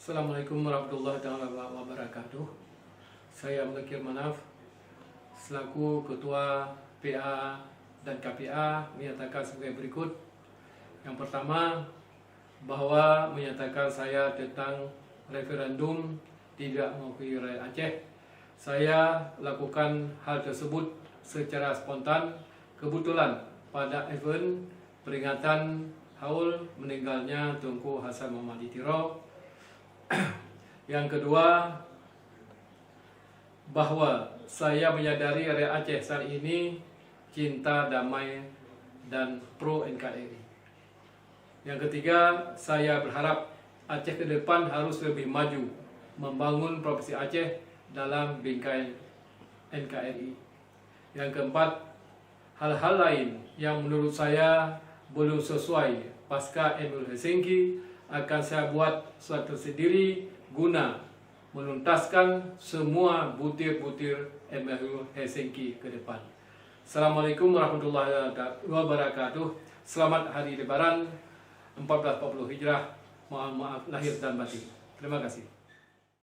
Assalamualaikum warahmatullahi wabarakatuh. Saya Mulakir Manaf selaku Ketua PA dan KPA menyatakan sebagai berikut. Yang pertama, bahwa menyatakan saya tentang referendum tidak mengakui rakyat Aceh. Saya lakukan hal tersebut secara spontan kebetulan pada event peringatan haul meninggalnya Tunku Hasan Muhammad Itiro. Yang kedua, bahwa saya menyadari rakyat Aceh saat ini cinta damai dan pro NKRI. Yang ketiga, saya berharap Aceh ke depan harus lebih maju membangun Provinsi Aceh dalam bingkai NKRI. Yang keempat, hal-hal lain yang menurut saya belum sesuai pasca MOU Helsinki akan saya buat suatu sendiri guna menuntaskan semua butir-butir MOU Helsinki ke depan. Assalamualaikum warahmatullahi wabarakatuh. Selamat Hari Lebaran 1440 Hijrah. Mohon maaf lahir dan batin. Terima kasih.